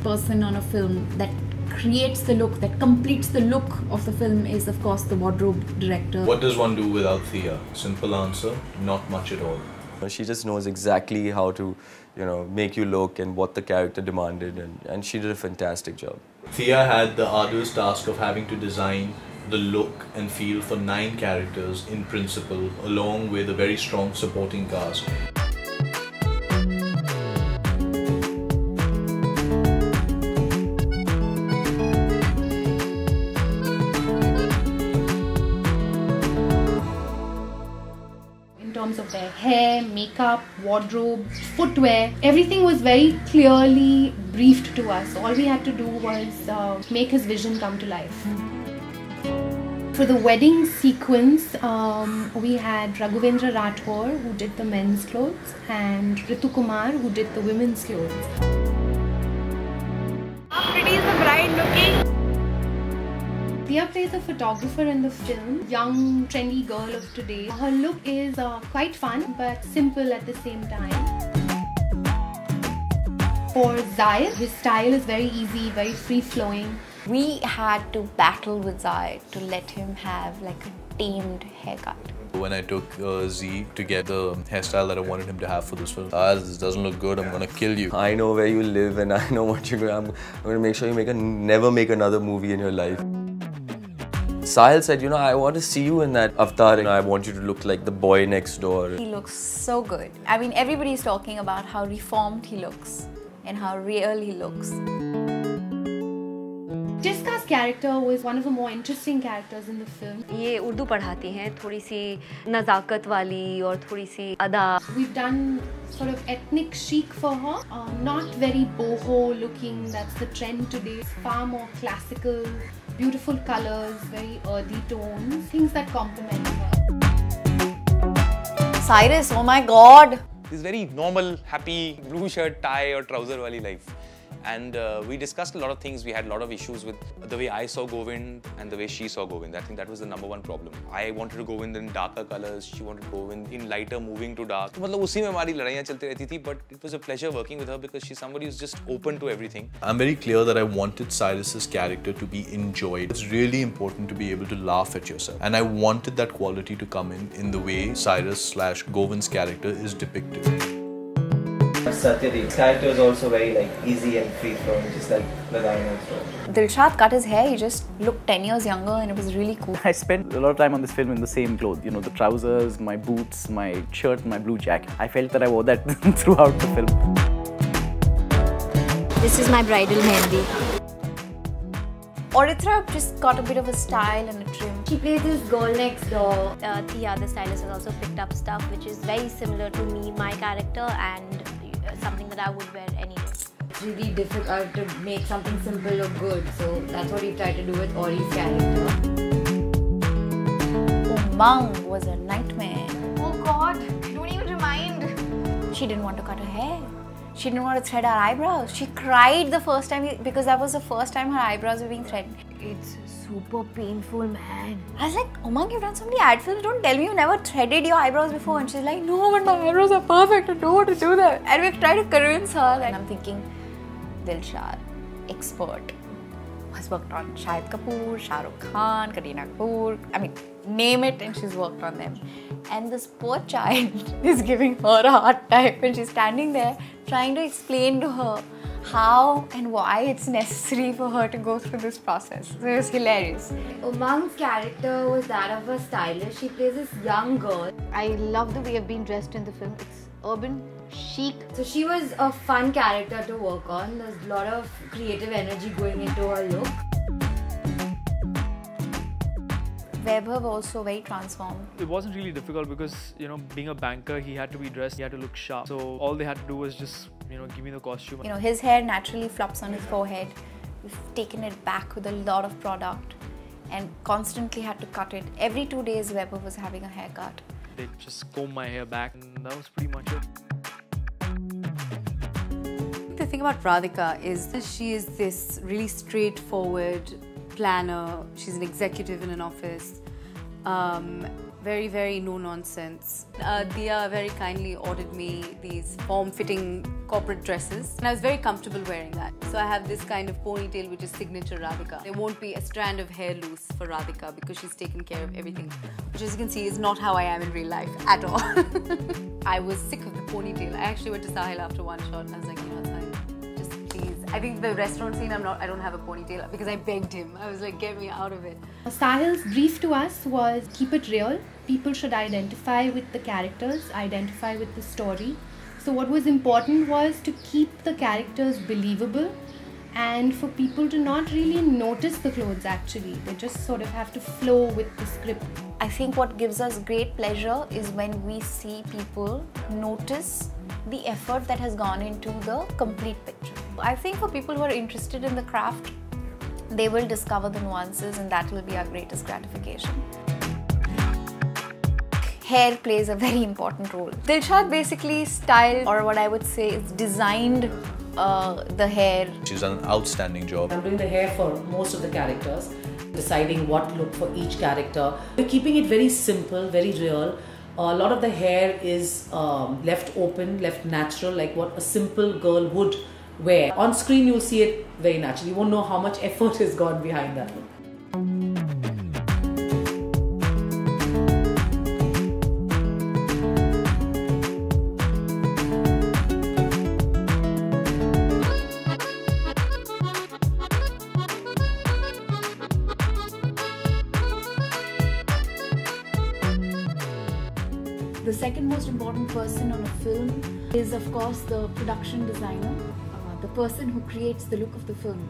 person on a film that creates the look, that completes the look of the film is of course the wardrobe director. What does one do without Thea? Simple answer, not much at all. She just knows exactly how to, make you look and what the character demanded, and she did a fantastic job. Thea had the arduous task of having to design the look and feel for 9 characters in principle, along with a very strong supporting cast. In terms of their hair, makeup, wardrobe, footwear, everything was very clearly briefed to us. All we had to do was make his vision come to life. For the wedding sequence, we had Raghavendra Rathore, who did the men's clothes, and Ritu Kumar, who did the women's clothes. How pretty is the bride looking? Thea plays a photographer in the film, young, trendy girl of today. Her look is quite fun but simple at the same time. For Zahir, his style is very easy, very free-flowing. We had to battle with Zahir to let him have like a tamed haircut. When I took Z to get the hairstyle that I wanted him to have for this film, this doesn't look good, I'm gonna kill you. I know where you live and I know what you're going to do. I'm going to make sure you never make another movie in your life. Sahil said, I want to see you in that avatar and I want you to look like the boy next door. He looks so good. I mean, everybody's talking about how reformed he looks and how real he looks. Jessica's character was one of the more interesting characters in the film. ये उर्दू पढ़ाती हैं, थोड़ी सी नज़ाकत वाली और थोड़ी सी अदा. We've done sort of ethnic chic for her, not very boho looking, that's the trend today. Far more classical, beautiful colors, very earthy tones, things that complement her. Cyrus, oh my god! This very normal, happy, blue shirt, tie or trouser wali life. And we discussed a lot of things. We had a lot of issues with the way I saw Govind and the way she saw Govind. I think that was the #1 problem. I wanted to Govind in darker colors. She wanted Govind in lighter, moving to dark. तो मतलब उसी में हमारी लड़ाइयाँ चलती रहती थी. But it was a pleasure working with her because she's somebody who's just open to everything. I'm very clear that I wanted Cyrus's character to be enjoyed. It's really important to be able to laugh at yourself. And I wanted that quality to come in the way Cyrus/Govind's character is depicted. Satyadeep's character is also very easy and free flowing, just like the Diana's role. Dilshad cut his hair, he just looked 10 years younger and it was really cool. I spent a lot of time on this film in the same clothes, the trousers, my boots, my shirt, my blue jacket. I felt that I wore that throughout the film. This is my bridal mehendi. Oritra just got a bit of a style and a trim. She plays this girl next door. Thea, the stylist, has also picked up stuff which is very similar to me, my character, and something that I would wear anyway. It's really difficult to make something simple look good, so that's what we tried to do with Ori's character. Umang was a nightmare. Oh god, don't even remind. She didn't want to cut her hair. She didn't want to thread her eyebrows. She cried the first time because that was the first time her eyebrows were being threaded. It's super painful, man. I was like, Umang, you've done so many ad films. Don't tell me you never threaded your eyebrows before. And she's like, no, but my eyebrows are perfect. I don't want to do that. And we tried to convince her. And I'm thinking, Dilshad, expert, has worked on Shahid Kapoor, Shah Rukh Khan, Kareena Kapoor. I mean, name it, and she's worked on them. And this poor child is giving her a hard time when she's standing there trying to explain to her how and why it's necessary for her to go through this process. So it was hilarious. Umang's character was that of a stylist. She plays this young girl. I love the way I've been dressed in the film. It's urban, chic. So she was a fun character to work on. There's a lot of creative energy going into her look. Vaibhav also very transformed. It wasn't really difficult because, being a banker, he had to be dressed, he had to look sharp. So all they had to do was just, give me the costume. His hair naturally flops on his forehead. We've taken it back with a lot of product and constantly had to cut it. Every 2 days, Vaibhav was having a haircut. They just combed my hair back and that was pretty much it. The thing about Radhika is that she is this really straightforward planner. She's an executive in an office. very, very no nonsense. Dia very kindly ordered me these form-fitting corporate dresses and I was very comfortable wearing that. So I have this kind of ponytail which is signature Radhika. There won't be a strand of hair loose for Radhika because she's taken care of everything, which as you can see is not how I am in real life at all. I was sick of the ponytail. I actually went to Sahil after one shot and I was like, you know, Sahil, just please. I think the restaurant scene I don't have a ponytail because I begged him. I was like, get me out of it. Sahil's brief to us was keep it real. People should identify with the characters, identify with the story. So what was important was to keep the characters believable and for people to not really notice the clothes actually. They just sort of have to flow with the script. I think what gives us great pleasure is when we see people notice the effort that has gone into the complete picture. I think for people who are interested in the craft, they will discover the nuances and that will be our greatest gratification. Hair plays a very important role. Dilshad basically styled, or what I would say is designed the hair. She's done an outstanding job. I'm doing the hair for most of the characters, deciding what look for each character. We're keeping it very simple, very real. A lot of the hair is left open, left natural, like what a simple girl would wear. On screen you'll see it very natural. You won't know how much effort has gone behind that look. The second most important person on a film is of course the production designer, the person who creates the look of the film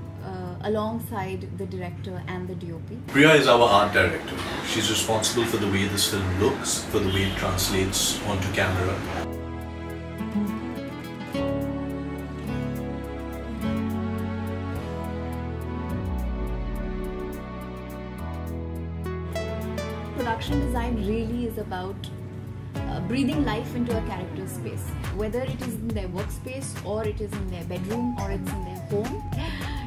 alongside the director and the DOP. Priya is our art director. She's responsible for the way this film looks, for the way it translates onto camera. Production design really is about breathing life into a character's space, whether it is in their workspace or it is in their bedroom or it's in their home.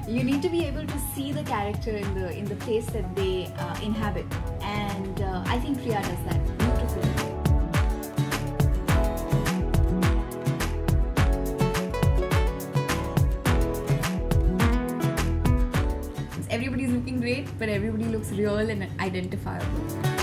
You need to be able to see the character in the place that they inhabit, and I think Priya does that beautifully. Everybody's looking great, but everybody looks real and identifiable.